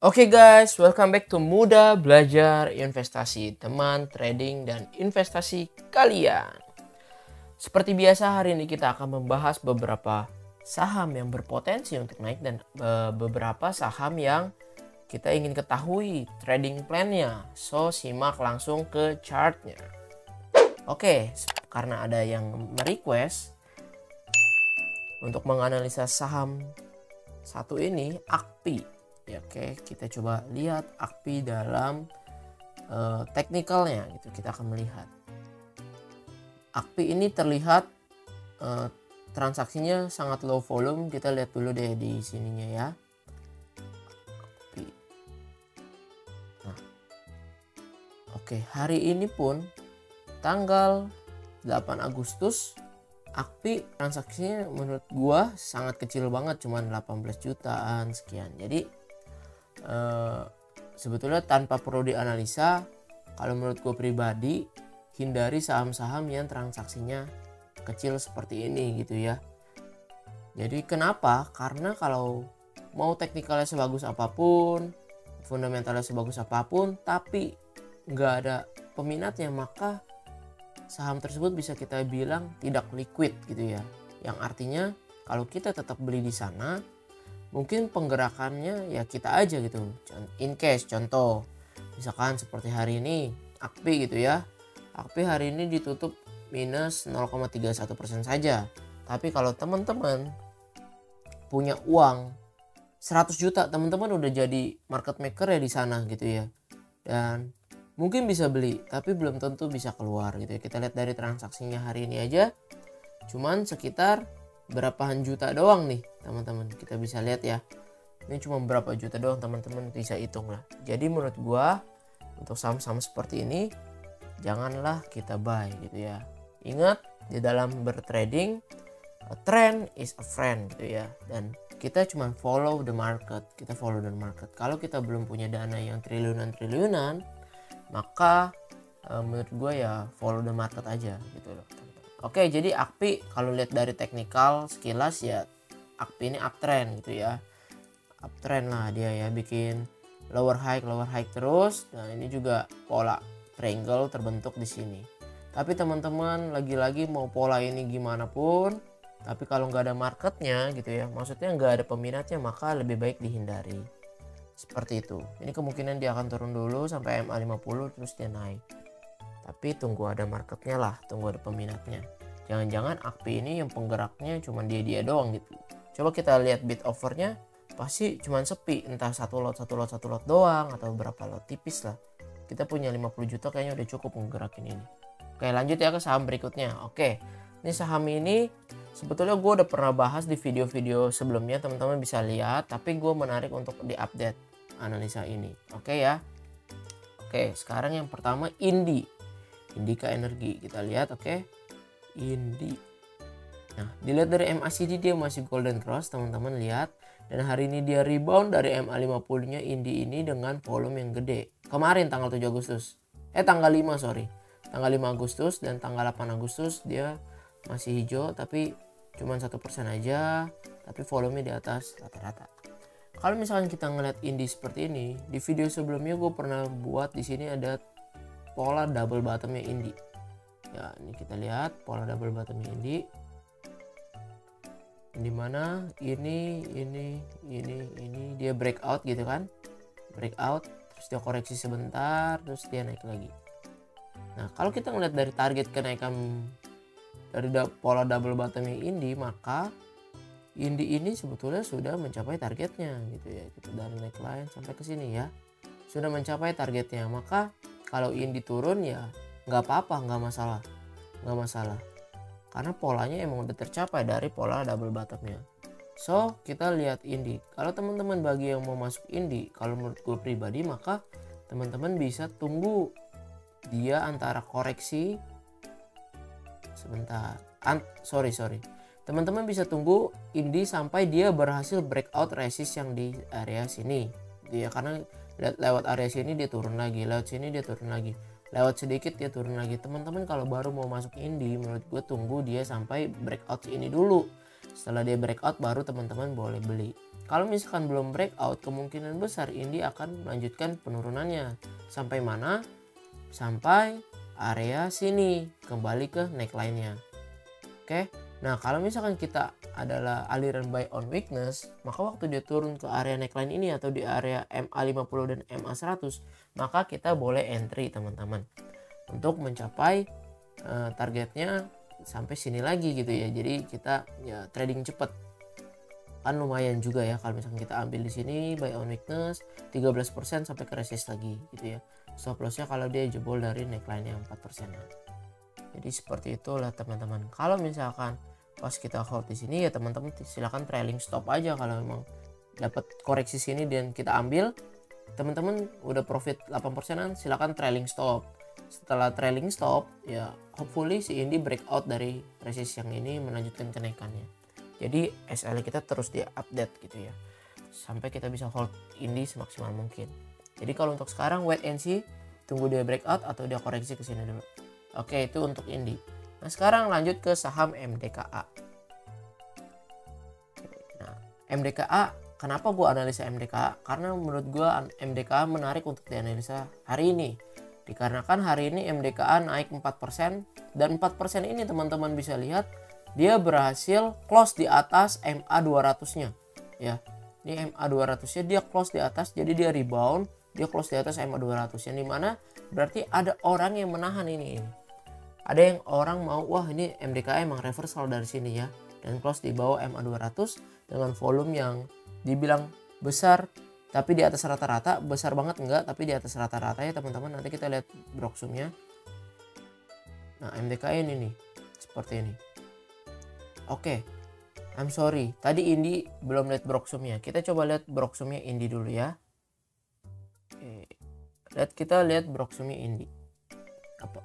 Oke guys, welcome back to Muda Belajar Investasi, teman trading dan investasi kalian. Seperti biasa, hari ini kita akan membahas beberapa saham yang berpotensi untuk naik dan beberapa saham yang kita ingin ketahui trading plan-nya. So, simak langsung ke chartnya. Oke, karena ada yang merequest untuk menganalisa saham satu ini, AKPI. Ya, oke, kita coba lihat AKPI dalam teknikalnya gitu. Kita akan melihat AKPI ini terlihat transaksinya sangat low volume. Kita lihat dulu deh di sininya ya. AKPI. Nah, oke, hari ini pun tanggal 8 Agustus AKPI transaksinya menurut gua sangat kecil banget, cuman 18 jutaan sekian. Jadi sebetulnya tanpa perlu dianalisa, kalau menurut gue pribadi, hindari saham-saham yang transaksinya kecil seperti ini gitu ya. Jadi kenapa? Karena kalau mau teknikalnya sebagus apapun, fundamentalnya sebagus apapun, tapi nggak ada peminatnya, maka saham tersebut bisa kita bilang tidak liquid gitu ya. Yang artinya kalau kita tetap beli di sana, mungkin penggerakannya ya kita aja gitu. In case contoh misalkan seperti hari ini AKPI gitu ya. AKPI hari ini ditutup minus 0,31% saja. Tapi kalau teman-teman punya uang 100 juta, teman-teman udah jadi market maker ya di sana gitu ya. Dan mungkin bisa beli, tapi belum tentu bisa keluar gitu ya. Kita lihat dari transaksinya hari ini aja cuman sekitar berapaan juta doang nih teman-teman, kita bisa lihat ya, ini cuma berapa juta doang, teman-teman bisa hitung lah. Jadi menurut gua untuk saham-saham seperti ini janganlah kita buy gitu ya. Ingat, di dalam bertrading, a trend is a friend gitu ya, dan kita cuma follow the market. Kita follow the market. Kalau kita belum punya dana yang triliunan, maka menurut gua ya follow the market aja gitu loh. Oke, jadi AKPI kalau lihat dari teknikal sekilas ya, AKPI ini uptrend gitu ya. Uptrend lah dia ya, bikin lower high terus. Nah, ini juga pola triangle terbentuk di sini. Tapi teman-teman, lagi-lagi mau pola ini gimana pun, tapi kalau nggak ada marketnya gitu ya, maksudnya nggak ada peminatnya, maka lebih baik dihindari. Seperti itu. Ini kemungkinan dia akan turun dulu sampai MA50 terus dia naik. Tapi tunggu ada marketnya lah, tunggu ada peminatnya. Jangan-jangan AKPI ini yang penggeraknya cuma dia doang gitu. Coba kita lihat bid overnya, pasti cuma sepi, entah satu lot doang atau berapa lot, tipis lah. Kita punya 50 juta kayaknya udah cukup menggerakin ini. Oke, lanjut ya ke saham berikutnya. Oke, ini saham ini sebetulnya gue udah pernah bahas di video-video sebelumnya, teman-teman bisa lihat, tapi gue menarik untuk diupdate analisa ini. Oke ya. Oke, sekarang yang pertama Indika Energi, kita lihat. Oke, Indi. Nah, dilihat dari MACD dia masih golden cross, teman-teman lihat. Dan hari ini dia rebound dari MA50 nya Indi ini dengan volume yang gede. Kemarin tanggal 7 Agustus. Tanggal 5 sorry. Tanggal 5 Agustus dan tanggal 8 Agustus dia masih hijau, tapi cuma 1% aja, tapi volume di atas rata-rata. Kalau misalkan kita ngeliat Indi seperti ini, di video sebelumnya gue pernah buat di sini ada pola double bottomnya Indi. Ya, ini kita lihat pola double bottomnya Indi. Di mana ini dia breakout gitu kan. Breakout, terus dia koreksi sebentar, terus dia naik lagi. Nah, kalau kita ngeliat dari target kenaikan dari pola double bottomnya Indi, maka Indi ini sebetulnya sudah mencapai targetnya gitu ya. Kita dari neckline sampai ke sini ya, sudah mencapai targetnya. Maka kalau Indi turun ya nggak apa-apa, nggak masalah, karena polanya emang udah tercapai dari pola double bottomnya. So, kita lihat Indi. Kalau teman-teman bagi yang mau masuk Indi, kalau menurut gue pribadi, maka teman-teman bisa tunggu dia antara koreksi sebentar. Sorry. Teman-teman bisa tunggu Indi sampai dia berhasil breakout resist yang di area sini. Dia karena lewat area sini dia turun lagi, lewat sini dia turun lagi, lewat sedikit dia turun lagi. Teman-teman kalau baru mau masuk Indi, menurut gue tunggu dia sampai breakout ini dulu. Setelah dia breakout baru teman-teman boleh beli. Kalau misalkan belum breakout, kemungkinan besar Indi akan melanjutkan penurunannya. Sampai mana? Sampai area sini, kembali ke neckline-nya. Oke. Nah, kalau misalkan kita adalah aliran buy on weakness, maka waktu dia turun ke area neckline ini atau di area MA50 dan MA100, maka kita boleh entry teman-teman untuk mencapai targetnya sampai sini lagi gitu ya. Jadi kita ya trading cepet. Kan lumayan juga ya kalau misalkan kita ambil di sini buy on weakness 13% sampai ke resist lagi gitu ya. Stop lossnya kalau dia jebol dari neckline yang 4%. Jadi seperti itulah teman-teman. Kalau misalkan pas kita hold di sini ya teman-teman silakan trailing stop aja. Kalau memang dapat koreksi sini dan kita ambil, teman-teman udah profit 8%an, silakan trailing stop. Setelah trailing stop ya hopefully si Indi breakout dari resist yang ini melanjutkan kenaikannya. Jadi SL kita terus di-update gitu ya. Sampai kita bisa hold Indi semaksimal mungkin. Jadi kalau untuk sekarang wait and see, tunggu dia breakout atau dia koreksi ke sini dulu. Oke, itu untuk Indi. Nah, sekarang lanjut ke saham MDKA. Nah, MDKA, kenapa gue analisa MDKA? Karena menurut gue MDKA menarik untuk dianalisa hari ini. Dikarenakan hari ini MDKA naik 4% dan 4% ini teman-teman bisa lihat dia berhasil close di atas MA200-nya ya. Ini MA200-nya dia close di atas, jadi dia rebound, dia close di atas MA200 yang dimana berarti ada orang yang menahan ini. Ada yang orang mau, wah ini MDKA emang reversal dari sini ya, dan close di bawah MA200 dengan volume yang dibilang besar tapi di atas rata-rata. Besar banget enggak, tapi di atas rata-rata ya teman-teman. Nanti kita lihat broksumnya. Nah, MDKA ini nih seperti ini. Oke, I'm sorry, tadi Indi belum lihat broksumnya. Kita coba lihat broksumnya Indi dulu ya. Kita lihat broksumnya Indi.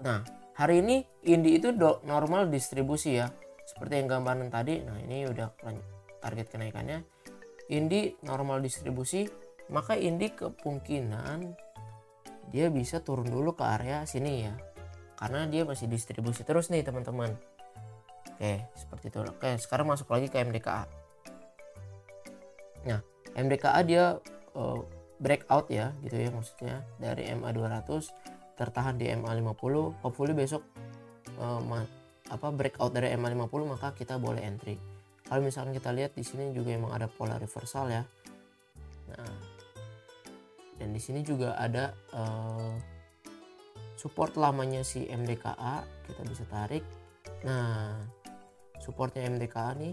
Nah, hari ini Indi itu normal distribusi ya, seperti yang gambaran tadi. Nah, ini udah target kenaikannya. Indi normal distribusi, maka Indi kemungkinan dia bisa turun dulu ke area sini ya, karena dia masih distribusi terus nih teman-teman. Oke, seperti itu. Oke, sekarang masuk lagi ke MDKA. Nah, MDKA dia breakout ya gitu ya, maksudnya dari MA200 tertahan di MA50. Hopefully besok breakout dari MA50, maka kita boleh entry. Kalau misalkan kita lihat di sini juga emang ada pola reversal ya. Nah, dan di sini juga ada support lamanya si MDKA, kita bisa tarik. Nah, supportnya MDKA nih,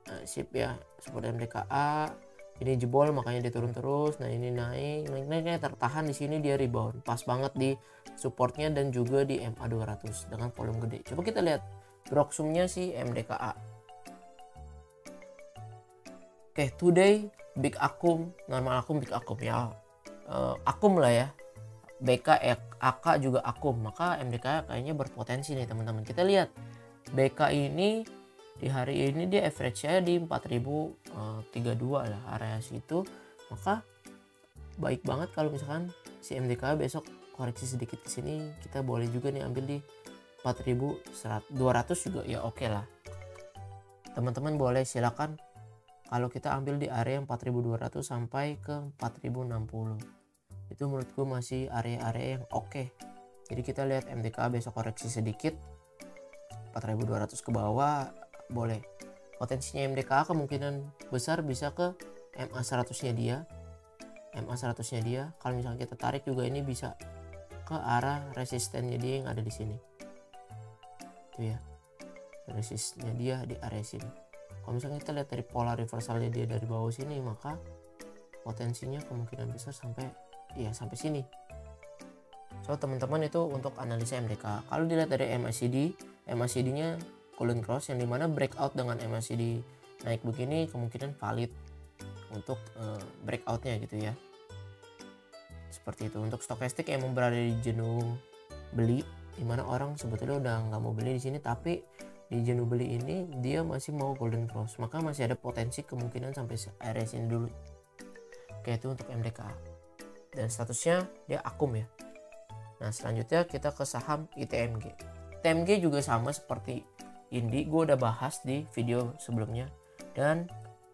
nah, sip ya, support MDKA ini jebol makanya dia turun terus. Nah, ini naik tertahan di sini, dia rebound pas banget di supportnya dan juga di MA200 dengan volume gede. Coba kita lihat broksumnya si MDKA. Oke, today big akum, normal akum, big akum ya, akum lah ya, BK AK juga akum, maka MDKA kayaknya berpotensi nih teman-teman. Kita lihat BK ini di hari ini dia average-nya di 4032 lah, area situ. Maka baik banget kalau misalkan si MDKA besok koreksi sedikit ke sini, kita boleh juga nih ambil di 4200 juga ya, oke lah. Teman-teman boleh silakan kalau kita ambil di area 4200 sampai ke 4060. Itu menurutku masih area-area yang oke. Jadi kita lihat MDKA besok koreksi sedikit 4200 ke bawah, boleh. Potensinya MDKA kemungkinan besar bisa ke MA100-nya dia. MA100-nya dia kalau misalnya kita tarik juga ini bisa ke arah resistennya dia yang ada di sini. Itu ya. Resistnya dia di area sini. Kalau misalnya kita lihat dari pola reversalnya dia dari bawah sini, maka potensinya kemungkinan besar sampai sini. So teman-teman, itu untuk analisa MDK. Kalau dilihat dari MACD-nya golden cross, yang dimana breakout dengan MACD naik begini kemungkinan valid untuk breakoutnya gitu ya. Seperti itu. Untuk stokastik yang berada di jenuh beli, dimana orang sebetulnya udah nggak mau beli di sini, tapi di jenuh beli ini dia masih mau golden cross, maka masih ada potensi kemungkinan sampai area sini dulu. Oke, itu untuk MDKA. Dan statusnya dia akum ya. Nah, selanjutnya kita ke saham ITMG. ITMG juga sama seperti Indi, gue udah bahas di video sebelumnya. Dan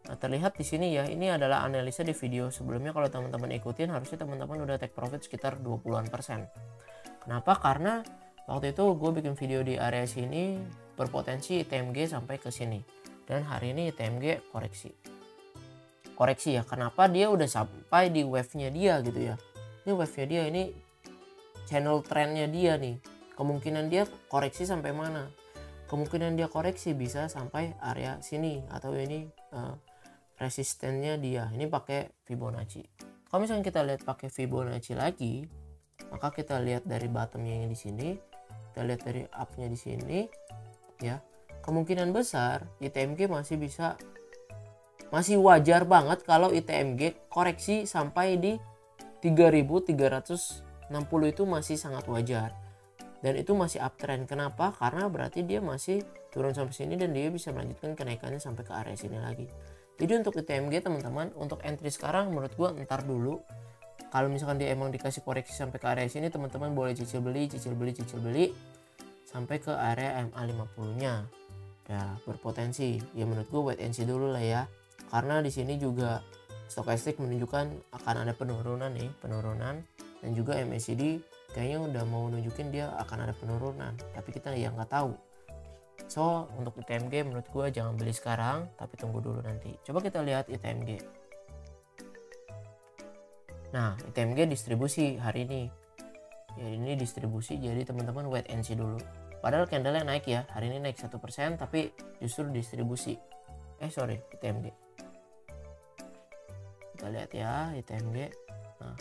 Nah, terlihat di sini ya, ini adalah analisa di video sebelumnya. Kalau teman-teman ikutin, harusnya teman-teman udah take profit sekitar 20-an%. Kenapa? Karena waktu itu gue bikin video di area sini berpotensi ITMG sampai ke sini. Dan hari ini ITMG koreksi ya. Kenapa? Dia udah sampai di wave-nya dia gitu ya. Ini wave-nya dia, ini channel trendnya dia nih. Kemungkinan dia koreksi sampai mana? Kemungkinan dia koreksi bisa sampai area sini, atau ini resistennya dia. Ini pakai Fibonacci. Kalau misalnya kita lihat pakai Fibonacci lagi, maka kita lihat dari bottomnya yang di sini, kita lihat dari up-nya di sini ya. Kemungkinan besar ITMG masih wajar banget kalau ITMG koreksi sampai di 3.360 itu masih sangat wajar. Dan itu masih uptrend. Kenapa? Karena berarti dia masih turun sampai sini dan dia bisa melanjutkan kenaikannya sampai ke area sini lagi. Jadi untuk ITMG teman-teman, untuk entry sekarang menurut gua ntar dulu. Kalau misalkan dia emang dikasih koreksi sampai ke area sini, teman-teman boleh cicil beli sampai ke area MA50-nya. Ya, berpotensi. Ya menurut gua wait and see dulu lah ya. Karena di sini juga stokastik menunjukkan akan ada penurunan. Dan juga MACD kayaknya udah mau nunjukin dia akan ada penurunan, tapi kita yang nggak tahu. So untuk ITMG menurut gue jangan beli sekarang, tapi tunggu dulu nanti. Coba kita lihat ITMG. Nah, ITMG distribusi hari ini. Ya, ini distribusi, jadi teman-teman wait and see dulu. Padahal candle-nya naik ya, hari ini naik 1%, tapi justru distribusi. ITMG. Kita lihat ya ITMG. Nah,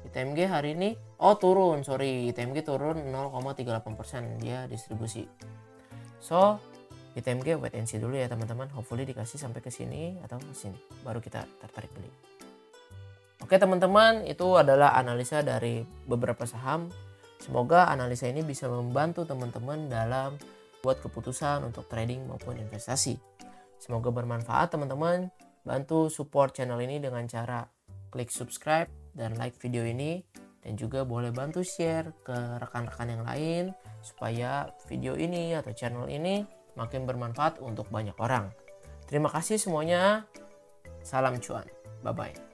ITMG hari ini turun, ITMG turun 0,38%, dia distribusi. So ITMG wait and see dulu ya teman-teman, hopefully dikasih sampai ke sini atau ke sini baru kita tertarik beli. Oke teman-teman, itu adalah analisa dari beberapa saham. Semoga analisa ini bisa membantu teman-teman dalam buat keputusan untuk trading maupun investasi. Semoga bermanfaat teman-teman. Bantu support channel ini dengan cara klik subscribe dan like video ini, dan juga boleh bantu share ke rekan-rekan yang lain supaya video ini atau channel ini makin bermanfaat untuk banyak orang. Terima kasih semuanya. Salam cuan. Bye bye.